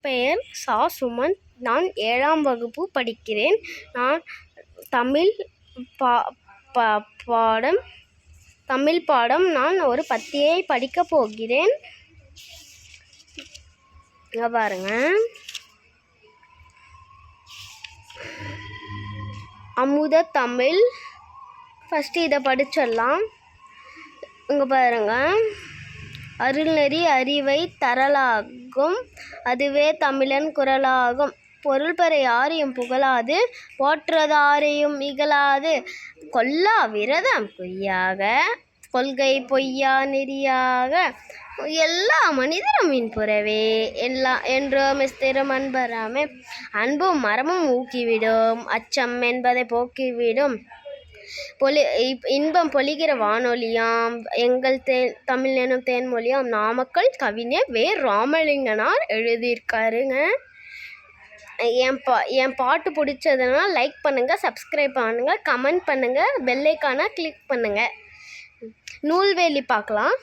பெயர் சா. சுமன். நான் 7ஆம் வகுப்பு படிக்கிறேன். நான் தமிழ் பாடம் நான் ஒரு பத்தியை படிக்கப் போகிறேன். இங்க பாருங்க. அமுத தமிழ். ஃபஸ்ட்டு இதை படிச்சிடலாம். இங்கே பாருங்க. அருள்நெறி அறிவை தரலாகும், அதுவே தமிழன் குரலாகும். பொருள்பெற யாரையும் புகழாது, போற்றுவதாரையும் இகழாது. கொல்லா விரதம் பொய்யாக, கொள்கை பொய்யா நெறியாக. எல்லா மனிதரும் இன்புறவே, என்றும் ஸ்திரம் அன்பராமே. அன்பும் மரமும் ஊக்கிவிடும், அச்சம் என்பதை போக்கிவிடும். இன்பம் பொழிகிற வானொலியாம் எங்கள் தமிழ் எனும் தேன்மொழியாம். நாமக்கல் கவிஞர் வே. ராமலிங்கனார் எழுதியிருக்காருங்க. என் பாட்டு பிடிச்சதுன்னா லைக் பண்ணுங்கள், சப்ஸ்கிரைப் பண்ணுங்கள், கமெண்ட் பண்ணுங்கள், பெல் ஐக்கானை கிளிக் பண்ணுங்கள். நூல்வேலி பார்க்கலாம்.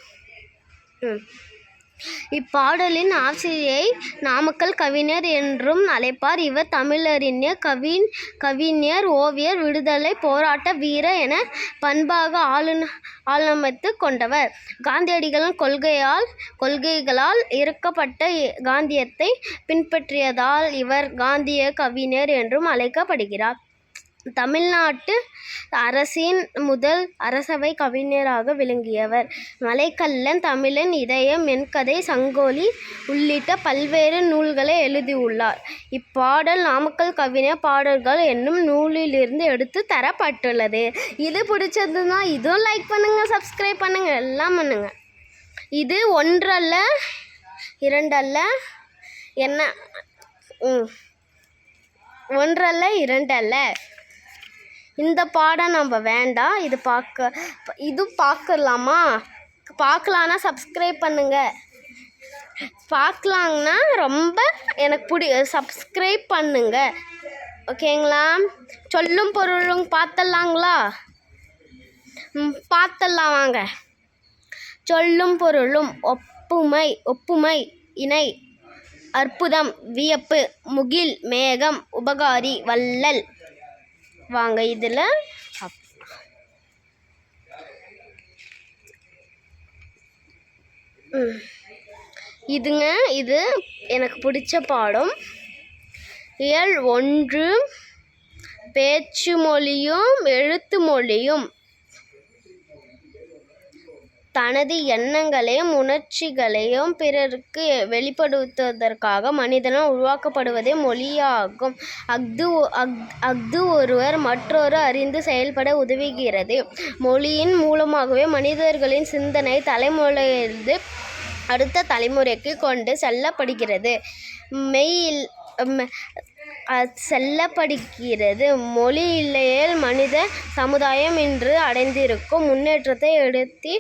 இப்பாடலின் ஆசிரியை நாமக்கல் கவிஞர் என்றும் அழைப்பார். இவர் தமிழறிஞர், கவிஞர், ஓவியர், விடுதலை போராட்ட வீரர் என பண்பாக ஆழமைத்து கொண்டவர். காந்தியடிகளின் கொள்கைகளால் ஈர்க்கப்பட்ட காந்தியத்தை பின்பற்றியதால் இவர் காந்திய கவிஞர் என்றும் அழைக்கப்படுகிறார். தமிழ்நாட்டு அரசின் முதல் அரசவை கவிஞராக விளங்கியவர். மலைக்கல்லன், தமிழன் இதயம், மென்கதை, சங்கொலி உள்ளிட்ட பல்வேறு நூல்களை எழுதியுள்ளார். இப்பாடல் நாமக்கல் கவிஞர் பாடல்கள் என்னும் நூலிலிருந்து எடுத்து தரப்பட்டுள்ளது. இது பிடிச்சதுன்னா இதுவும் லைக் பண்ணுங்க, சப்ஸ்கிரைப் பண்ணுங்க, எல்லாம் பண்ணுங்க. இது 1 அல்ல 2 அல்ல, என்ன 1 அல்ல 2 அல்ல. இந்த பாடம் நம்ம வேண்டாம். இது பார்க்கலாமா? பார்க்கலான்னா சப்ஸ்கிரைப் பண்ணுங்கள். பார்க்கலாங்கன்னா ரொம்ப எனக்கு சப்ஸ்கிரைப் பண்ணுங்க. ஓகேங்களா? சொல்லும் பொருளும் பார்த்தலாங்களா? பார்த்தலாம் வாங்க. சொல்லும் பொருளும் ஒப்புமை, இணை, அற்புதம், வியப்பு, முகில், மேகம், உபகாரி, வள்ளல். வாங்க இதில் இது எனக்கு பிடிச்ச பாடம். இயல் 1 பேச்சு மொழியும் எழுத்து மொழியும். தனது எண்ணங்களையும் உணர்ச்சிகளையும் பிறருக்கு வெளிப்படுத்துவதற்காக மனிதனால் உருவாக்கப்படுவதே மொழியாகும். அஃது ஒருவர் மற்றொரு அறிந்து செயல்பட உதவுகிறது. மொழியின் மூலமாகவே மனிதர்களின் சிந்தனை தலைமுறையிலிருந்து அடுத்த தலைமுறைக்கு கொண்டு செல்லப்படுகிறது. மொழி இல்லையேல் மனித சமுதாயம் இன்று அடைந்திருக்கும் முன்னேற்றத்தை எடுத்து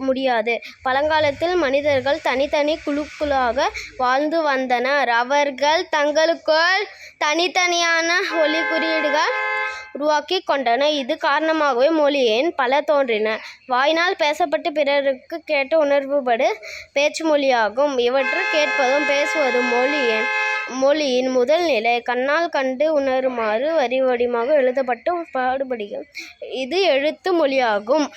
முடியாது. பழங்காலத்தில் மனிதர்கள் தனித்தனி குழுக்களாக வாழ்ந்து வந்தனர். அவர்கள் தங்களுக்குள் தனித்தனியான ஒலி குறியீடுகள் உருவாக்கி கொண்டனர். இது காரணமாகவே மொழியின் பல தோன்றின. வாயினால் பேசப்பட்டு பிறருக்கு கேட்டு உணர்வுபடு பேச்சு மொழியாகும். இவற்றை கேட்பதும் பேசுவதும் மொழியின் முதல் நிலை. கண்ணால் கண்டு உணருமாறு வரி வடிவமாக எழுதப்பட்டு பாடுபடுகிறது. இது எழுத்து மொழியாகும்.